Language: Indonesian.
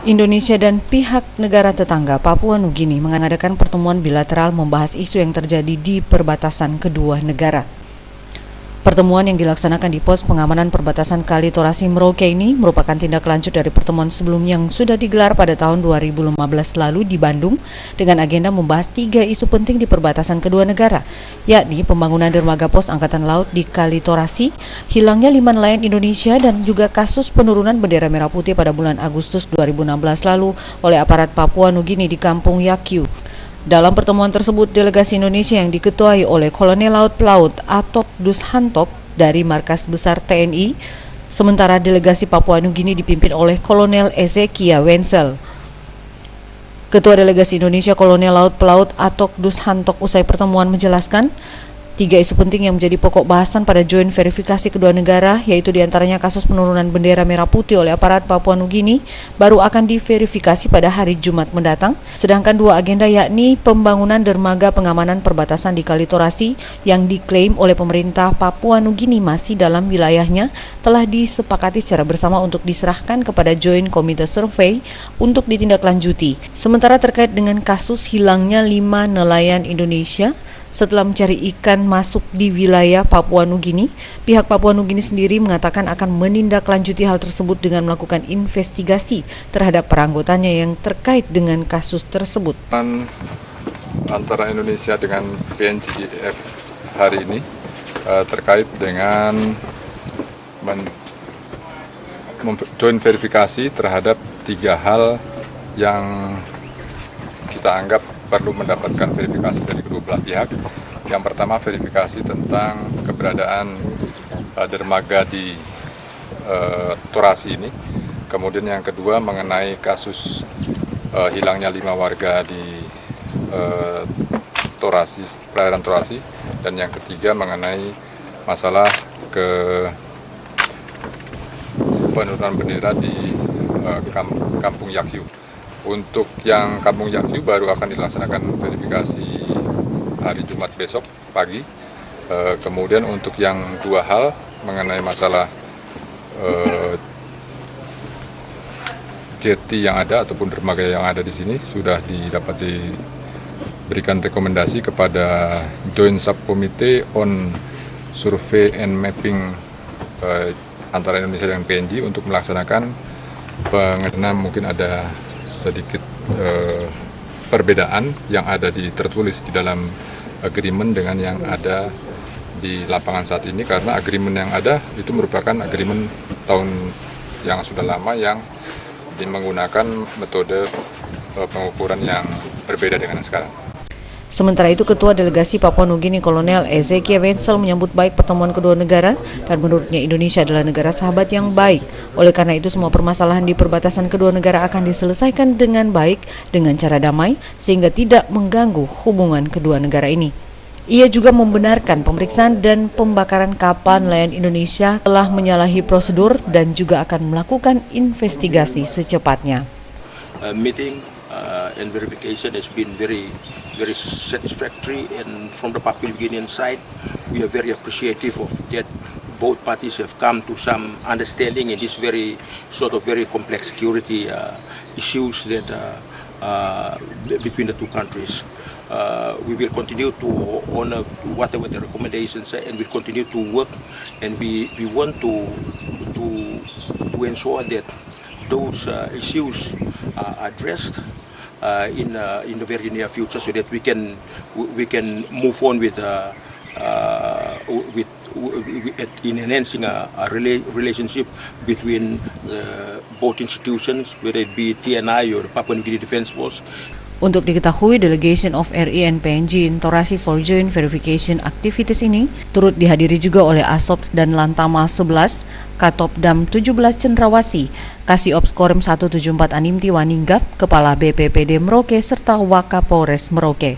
Indonesia dan pihak negara tetangga Papua Nugini mengadakan pertemuan bilateral membahas isu yang terjadi di perbatasan kedua negara. Pertemuan yang dilaksanakan di pos pengamanan perbatasan Kali Torasi Merauke ini merupakan tindak lanjut dari pertemuan sebelumnya yang sudah digelar pada tahun 2015 lalu di Bandung dengan agenda membahas 3 isu penting di perbatasan kedua negara, yakni pembangunan dermaga pos Angkatan Laut di Kali Torasi, hilangnya 5 nelayan Indonesia, dan juga kasus penurunan bendera merah putih pada bulan Agustus 2016 lalu oleh aparat Papua Nugini di Kampung Yakiu. Dalam pertemuan tersebut, delegasi Indonesia yang diketuai oleh Kolonel Laut Pelaut Atok Dus Hantok dari Markas Besar TNI, sementara delegasi Papua Nugini dipimpin oleh Kolonel Ezekia Wenzel. Ketua Delegasi Indonesia Kolonel Laut Pelaut Atok Dus Hantok usai pertemuan menjelaskan 3 isu penting yang menjadi pokok bahasan pada joint verifikasi kedua negara, yaitu diantaranya kasus penurunan bendera merah putih oleh aparat Papua Nugini baru akan diverifikasi pada hari Jumat mendatang, sedangkan 2 agenda yakni pembangunan dermaga pengamanan perbatasan di Kali Torasi yang diklaim oleh pemerintah Papua Nugini masih dalam wilayahnya telah disepakati secara bersama untuk diserahkan kepada Joint Committee Survey untuk ditindaklanjuti. Sementara terkait dengan kasus hilangnya 5 nelayan Indonesia setelah mencari ikan masuk di wilayah Papua Nugini, pihak Papua Nugini sendiri mengatakan akan menindaklanjuti hal tersebut dengan melakukan investigasi terhadap para anggotanya yang terkait dengan kasus tersebut. Antara Indonesia dengan PNGF hari ini terkait dengan joint verifikasi terhadap 3 hal yang kita anggap perlu mendapatkan verifikasi dari kedua belah pihak. Yang pertama, verifikasi tentang keberadaan dermaga di Torasi ini. Kemudian yang kedua mengenai kasus hilangnya 5 warga di Torasi, perairan Torasi. Dan yang ketiga mengenai masalah penurunan bendera di Kampung Yakiu. Untuk yang Kampung Yakiu baru akan dilaksanakan verifikasi hari Jumat besok pagi. Kemudian untuk yang 2 hal mengenai masalah jetty yang ada ataupun dermaga yang ada di sini sudah dapat diberikan rekomendasi kepada Joint Subcommittee on Survey and Mapping antara Indonesia dan PNG untuk melaksanakan pengenaan. Mungkin ada sedikit perbedaan yang ada tertulis di dalam agreement dengan yang ada di lapangan saat ini, karena agreement yang ada itu merupakan agreement tahun yang sudah lama yang menggunakan metode pengukuran yang berbeda dengan sekarang. Sementara itu, Ketua Delegasi Papua Nugini Kolonel Ezekia Wenzel menyambut baik pertemuan kedua negara dan menurutnya Indonesia adalah negara sahabat yang baik. Oleh karena itu, semua permasalahan di perbatasan kedua negara akan diselesaikan dengan baik dengan cara damai sehingga tidak mengganggu hubungan kedua negara ini. Ia juga membenarkan pemeriksaan dan pembakaran kapal nelayan Indonesia telah menyalahi prosedur dan juga akan melakukan investigasi secepatnya. Meeting and verification has been very satisfactory, and from the Papua Nuginian side we are very appreciative of that both parties have come to some understanding in this very complex security issues that between the 2 countries. We will continue to honor whatever the recommendations are, and we'll continue to work, and we want to ensure that those issues are addressed in the very near future, so that we can move on with in enhancing a relationship between both institutions, whether it be TNI or the Papua New Guinea Defense Force. Untuk diketahui, Delegation of RI and PNG in Torasi for Joint Verification Activities ini turut dihadiri juga oleh Asop dan Lantama 11, Katopdam 17 Cendrawasih, Kasih Ops Korem 174 Animti Waninggap, Kepala BPPD Merauke serta Wakapolres Merauke.